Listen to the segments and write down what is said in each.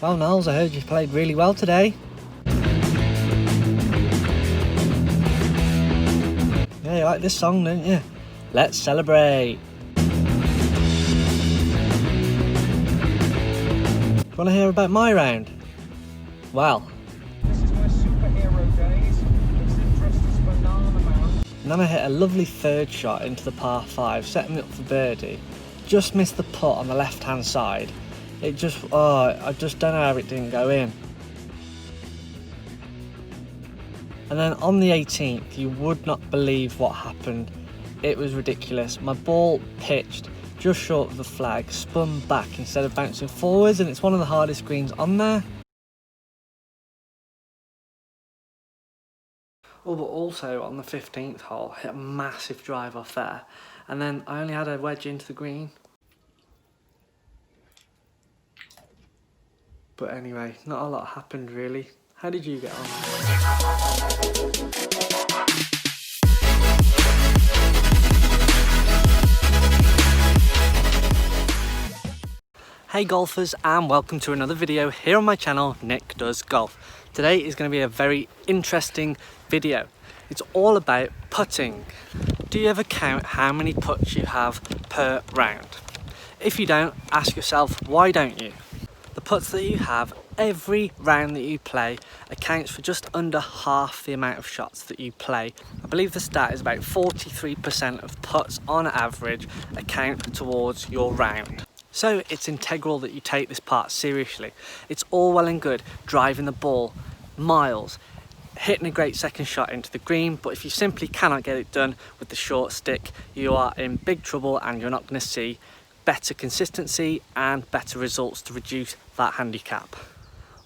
Well, Niles, I heard you played really well today. Yeah, you like this song, don't you? Let's celebrate. Do you want to hear about my round? Well, this is my superhero days. It's dressed as Banana Man. And then I hit a lovely third shot into the par 5, setting me up for birdie. Just missed the putt on the left hand side. I just don't know how it didn't go in. And then on the 18th, you would not believe what happened. It was ridiculous. My ball pitched just short of the flag, spun back instead of bouncing forwards, and it's one of the hardest greens on there. Oh, but also on the 15th hole, hit a massive drive off there, and then I only had a wedge into the green. But anyway, not a lot happened really. How did you get on? Hey golfers, and welcome to another video here on my channel, Nick Does Golf. Today is going to be a very interesting video. It's all about putting. Do you ever count how many putts you have per round? If you don't, ask yourself, why don't you? The putts that you have every round that you play accounts for just under half the amount of shots that you play. I believe the stat is about 43% of putts on average account towards your round. So it's integral that you take this part seriously. It's all well and good driving the ball miles, hitting a great second shot into the green, but if you simply cannot get it done with the short stick, you are in big trouble and you're not going to see better consistency and better results to reduce that handicap.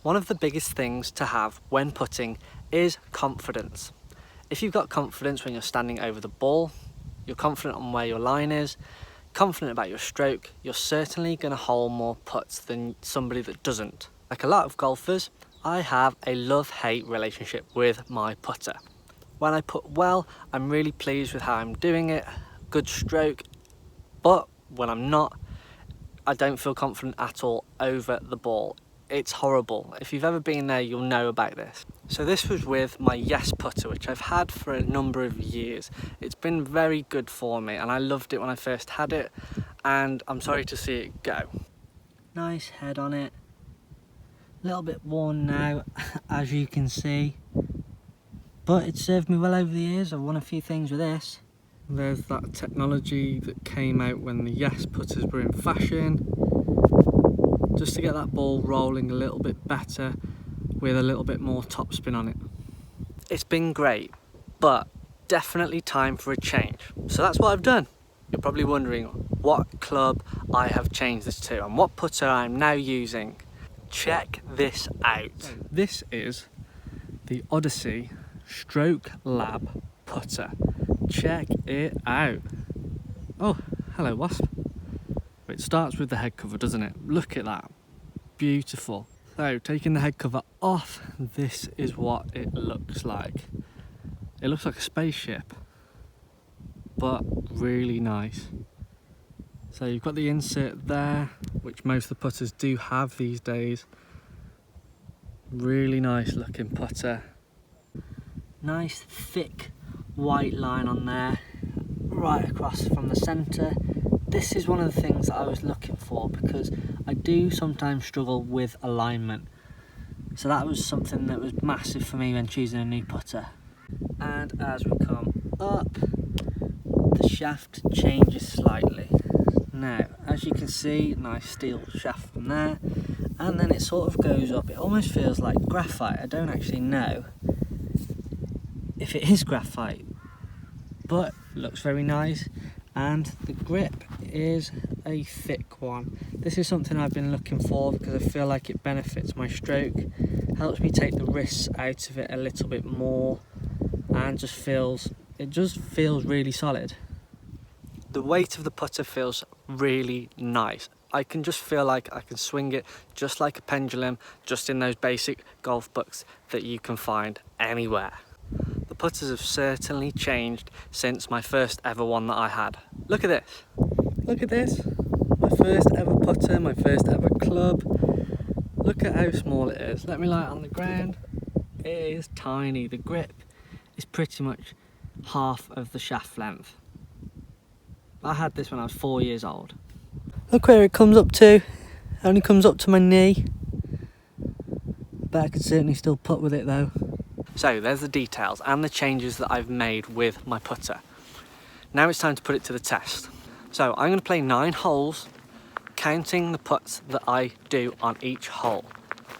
One of the biggest things to have when putting is confidence. If you've got confidence when you're standing over the ball, you're confident on where your line is, confident about your stroke, you're certainly going to hole more putts than somebody that doesn't. Like a lot of golfers, I have a love-hate relationship with my putter. When I putt well, I'm really pleased with how I'm doing it, good stroke, but when I'm not, I don't feel confident at all over the ball. It's horrible. If you've ever been there, you'll know about this. So this was with my Yes putter, which I've had for a number of years. It's been very good for me and I loved it when I first had it, and I'm sorry to see it go. Nice head on it. A little bit worn now, as you can see. But it served me well over the years. I've won a few things with this. There's that technology that came out when the Yes putters were in fashion, just to get that ball rolling a little bit better with a little bit more topspin on it. It's been great, but definitely time for a change. So that's what I've done. You're probably wondering what club I have changed this to and what putter I'm now using. Check this out. This is the Odyssey Stroke Lab putter. Check it out. Oh, hello wasp. It starts with the head cover, doesn't it? Look at that. Beautiful. So, taking the head cover off, this is what it looks like. It looks like a spaceship, but really nice. So you've got the insert there, which most of the putters do have these days. Really nice looking putter. Nice thick white line on there, right across from the centre. This is one of the things that I was looking for because I do sometimes struggle with alignment. So that was something that was massive for me when choosing a new putter. And as we come up, the shaft changes slightly. Now, as you can see, nice steel shaft from there, and then it sort of goes up. It almost feels like graphite. I don't actually know if it is graphite, but looks very nice. And the grip is a thick one. This is something I've been looking for because I feel like it benefits my stroke, helps me take the risks out of it a little bit more, and just feels really solid. The weight of the putter feels really nice. I can just feel like I can swing it just like a pendulum, just in those basic golf books that you can find anywhere. The putters have certainly changed since my first ever one that I had. Look at this. Look at this. My first ever putter, my first ever club. Look at how small it is. Let me lay it on the ground. It is tiny. The grip is pretty much half of the shaft length. I had this when I was 4 years old. Look where it comes up to. It only comes up to my knee. But I could certainly still putt with it though. So there's the details and the changes that I've made with my putter. Now it's time to put it to the test. So I'm going to play 9 holes, counting the putts that I do on each hole.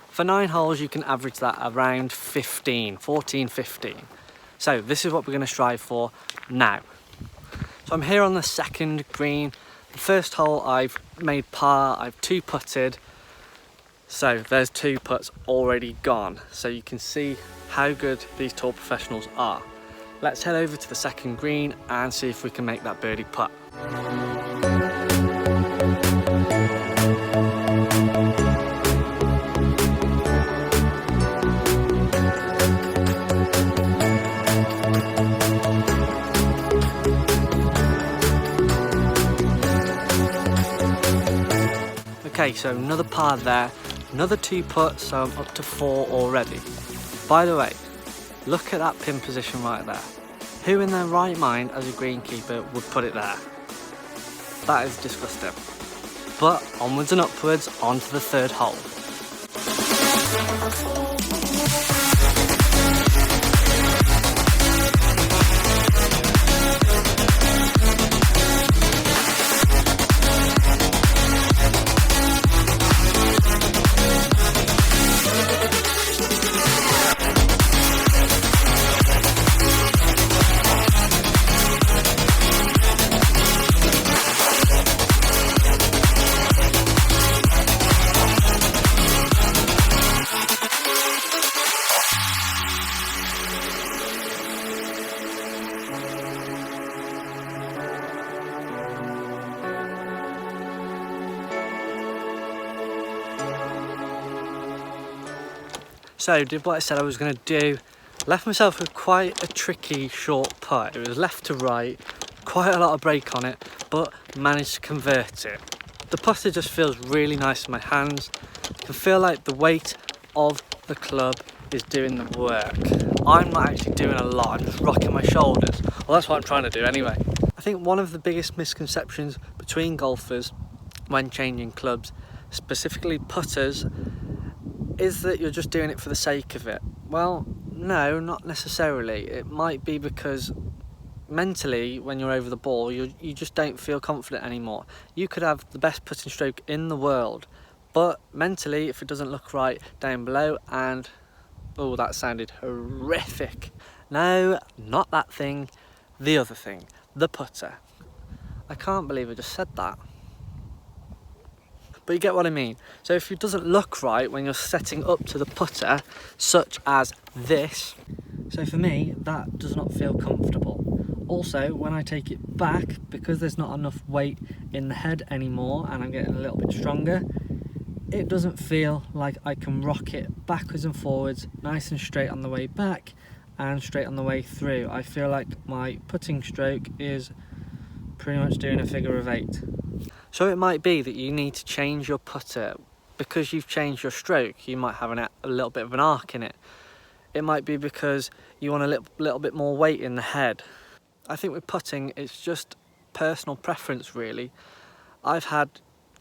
For 9 holes you can average that around 14, 15. So this is what we're going to strive for now. So I'm here on the second green. The first hole I've made par, I've 2 putted. So there's 2 putts already gone. So you can see how good these tour professionals are. Let's head over to the second green and see if we can make that birdie putt. Okay, so another par there, another 2 putts, so I'm up to 4 already. By the way, look at that pin position right there. Who in their right mind as a greenkeeper would put it there? That is disgusting. But onwards and upwards, on to the third hole. So did what I said I was going to do, left myself with quite a tricky short putt. It was left to right, quite a lot of break on it, but managed to convert it. The putter just feels really nice in my hands. I can feel like the weight of the club is doing the work. I'm not actually doing a lot, I'm just rocking my shoulders. Well, that's what I'm trying to do anyway. I think one of the biggest misconceptions between golfers when changing clubs, specifically putters, is that you're just doing it for the sake of it. Well, no, not necessarily. It might be because mentally, when you're over the ball, you just don't feel confident anymore. You could have the best putting stroke in the world, but mentally, if it doesn't look right down below, and oh, that sounded horrific. No, not that thing, the other thing, the putter. I can't believe I just said that. But you get what I mean. So if it doesn't look right when you're setting up to the putter, such as this, so for me, that does not feel comfortable. Also, when I take it back, because there's not enough weight in the head anymore and I'm getting a little bit stronger, it doesn't feel like I can rock it backwards and forwards, nice and straight on the way back and straight on the way through. I feel like my putting stroke is pretty much doing a figure of 8. So it might be that you need to change your putter. Because you've changed your stroke, you might have a little bit of an arc in it. It might be because you want a little bit more weight in the head. I think with putting, it's just personal preference really. I've had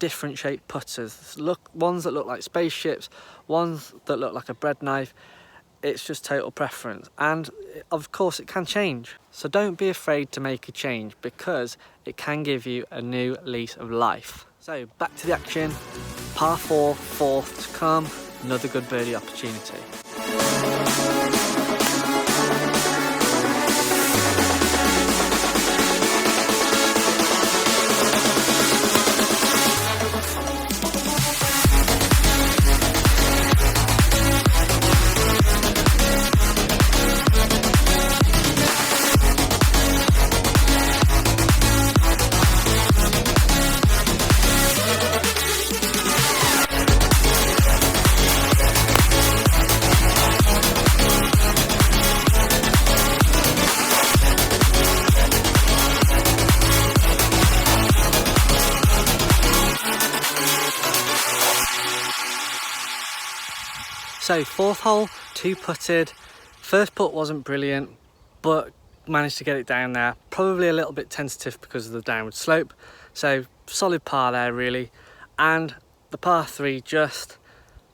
different shaped putters. Ones that look like spaceships, ones that look like a bread knife. It's just total preference, and of course it can change. So don't be afraid to make a change, because it can give you a new lease of life. So back to the action, par 4, 4th to come, another good birdie opportunity. So 4th hole, 2 putted. First putt wasn't brilliant, but managed to get it down there. Probably a little bit tentative because of the downward slope. So solid par there really. And the par 3, just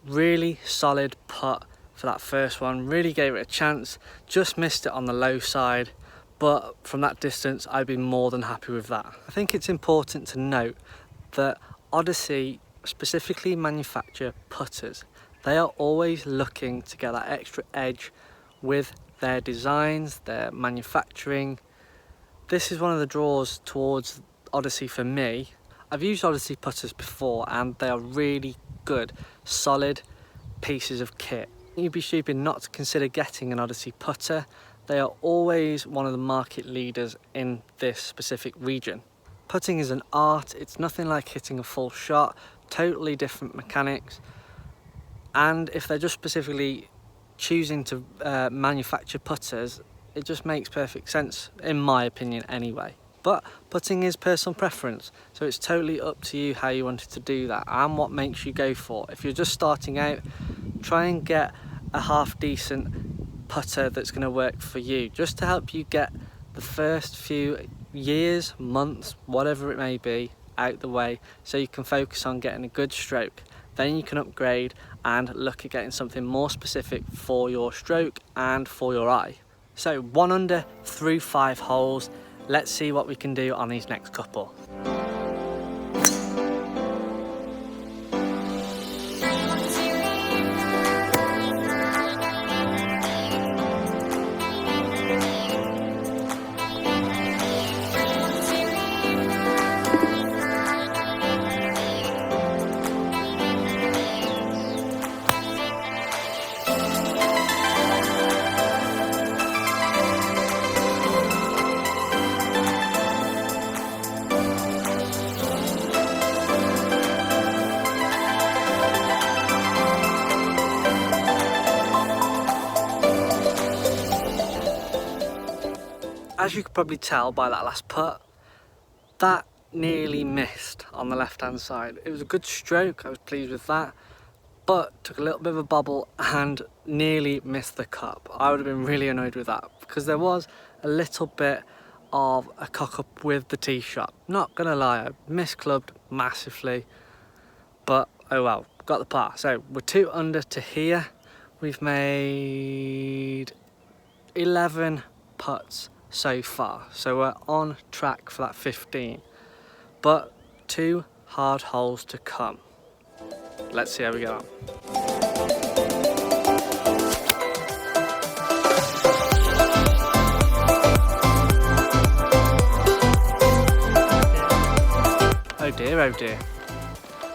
really solid putt for that first one. Really gave it a chance. Just missed it on the low side. But from that distance, I'd be more than happy with that. I think it's important to note that Odyssey specifically manufacture putters. They are always looking to get that extra edge with their designs, their manufacturing. This is one of the draws towards Odyssey for me. I've used Odyssey putters before and they are really good, solid pieces of kit. You'd be stupid not to consider getting an Odyssey putter. They are always one of the market leaders in this specific region. Putting is an art. It's nothing like hitting a full shot, totally different mechanics. And if they're just specifically choosing to manufacture putters, it just makes perfect sense, in my opinion anyway. But putting is personal preference, so it's totally up to you how you wanted to do that and what makes you go for. If you're just starting out, try and get a half decent putter that's going to work for you, just to help you get the first few years, months, whatever it may be, out the way, so you can focus on getting a good stroke. Then you can upgrade and look at getting something more specific for your stroke and for your eye. So 1 under through 5 holes. Let's see what we can do on these next couple. As you could probably tell by that last putt, that nearly missed on the left hand side. It was a good stroke, I was pleased with that, but took a little bit of a bobble and nearly missed the cup. I would have been really annoyed with that because there was a little bit of a cock up with the tee shot. Not gonna lie, I misclubbed massively, but oh well, got the par. So we're 2 under to here. We've made 11 putts so far, so we're on track for that 15, but 2 hard holes to come. Let's see how we get on. Oh dear, oh dear,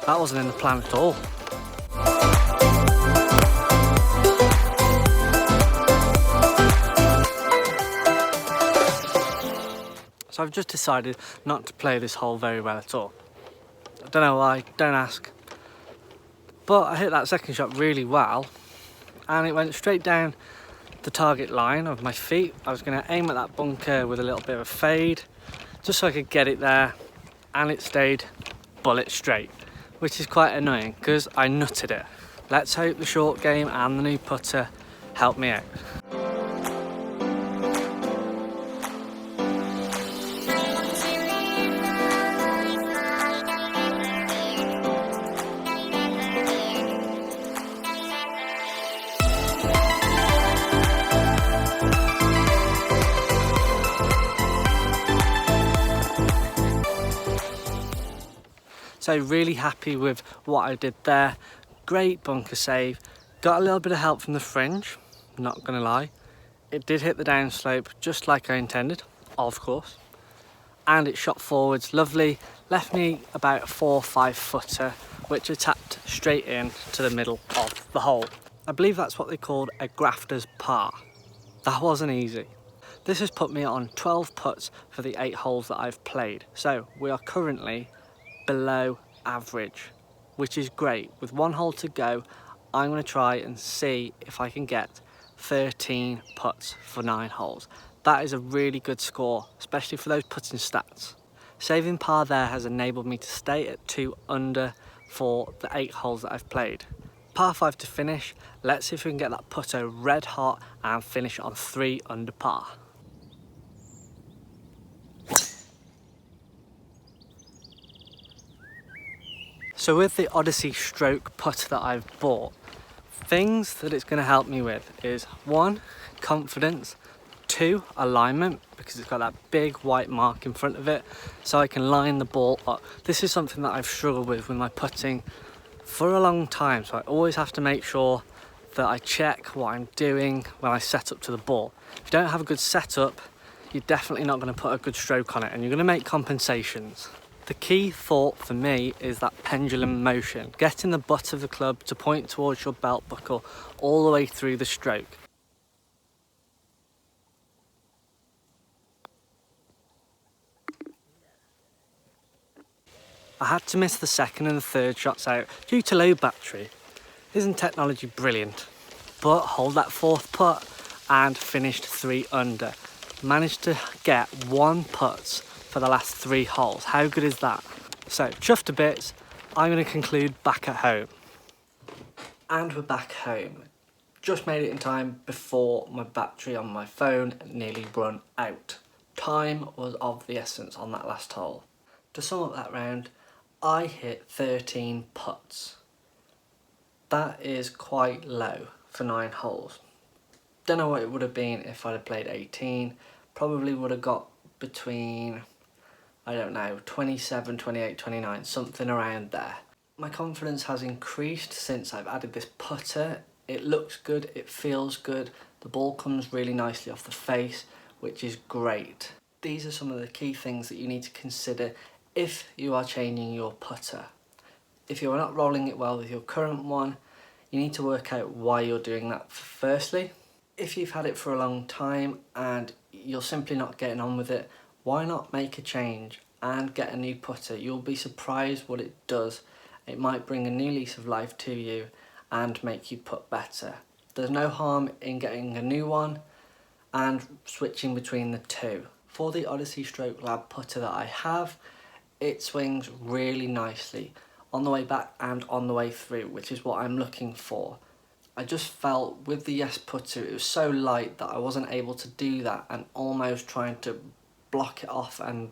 that wasn't in the plan at all. So I've just decided not to play this hole very well at all. I don't know why, don't ask. But I hit that second shot really well and it went straight down the target line of my feet. I was going to aim at that bunker with a little bit of a fade just so I could get it there, and it stayed bullet straight, which is quite annoying because I nutted it. Let's hope the short game and the new putter help me out. So really happy with what I did there. Great bunker save. Got a little bit of help from the fringe, not gonna lie. It did hit the downslope just like I intended, of course. And it shot forwards lovely. Left me about a 4 or 5 footer, which I tapped straight in to the middle of the hole. I believe that's what they called a grafter's par. That wasn't easy. This has put me on 12 putts for the 8 holes that I've played. So we are currently below average, which is great. With 1 hole to go, I'm going to try and see if I can get 13 putts for 9 holes. That is a really good score, especially for those putting stats. Saving par there has enabled me to stay at 2 under for the 8 holes that I've played. Par 5 to finish. Let's see if we can get that putter red hot and finish on 3 under par. So with the Odyssey stroke putter that I've bought, things that it's going to help me with is 1, confidence, 2, alignment, because it's got that big white mark in front of it, so I can line the ball up. This is something that I've struggled with my putting for a long time, so I always have to make sure that I check what I'm doing when I set up to the ball. If you don't have a good setup, you're definitely not going to put a good stroke on it, and you're going to make compensations. The key thought for me is that pendulum motion, getting the butt of the club to point towards your belt buckle all the way through the stroke. I had to miss the second and the third shots out due to low battery. Isn't technology brilliant? But hold that fourth putt and finished 3 under. Managed to get 1 putt for the last 3 holes. How good is that? So, chuffed to bits. I'm going to conclude back at home. And we're back home. Just made it in time before my battery on my phone nearly run out. Time was of the essence on that last hole. To sum up that round, I hit 13 putts. That is quite low for 9 holes. Don't know what it would have been if I'd have played 18. Probably would have got between, I don't know, 27, 28, 29, something around there. My confidence has increased since I've added this putter. It looks good, it feels good, the ball comes really nicely off the face, which is great. These are some of the key things that you need to consider if you are changing your putter. If you're not rolling it well with your current one, you need to work out why you're doing that firstly. If you've had it for a long time and you're simply not getting on with it, why not make a change and get a new putter? You'll be surprised what it does. It might bring a new lease of life to you and make you putt better. There's no harm in getting a new one and switching between the two. For the Odyssey Stroke Lab putter that I have, it swings really nicely on the way back and on the way through, which is what I'm looking for. I just felt with the Yes putter it was so light that I wasn't able to do that, and almost trying to block it off, and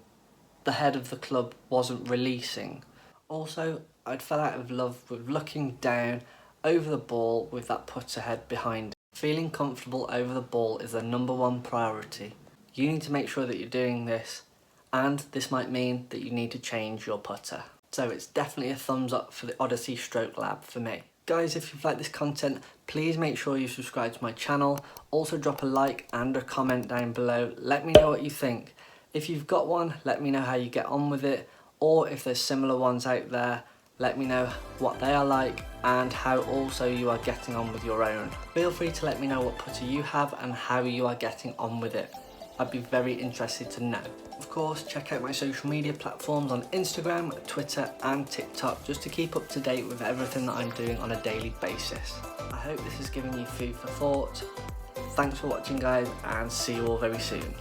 the head of the club wasn't releasing. Also, I'd fell out of love with looking down over the ball with that putter head behind it. Feeling comfortable over the ball is the #1 priority. You need to make sure that you're doing this, and this might mean that you need to change your putter. So it's definitely a thumbs up for the Odyssey Stroke Lab for me. Guys, if you've liked this content, please make sure you subscribe to my channel. Also drop a like and a comment down below. Let me know what you think. If you've got one, let me know how you get on with it, or if there's similar ones out there, let me know what they are like and how also you are getting on with your own. Feel free to let me know what putter you have and how you are getting on with it. I'd be very interested to know. Of course, check out my social media platforms on Instagram, Twitter and TikTok just to keep up to date with everything that I'm doing on a daily basis. I hope this has given you food for thought. Thanks for watching guys, and see you all very soon.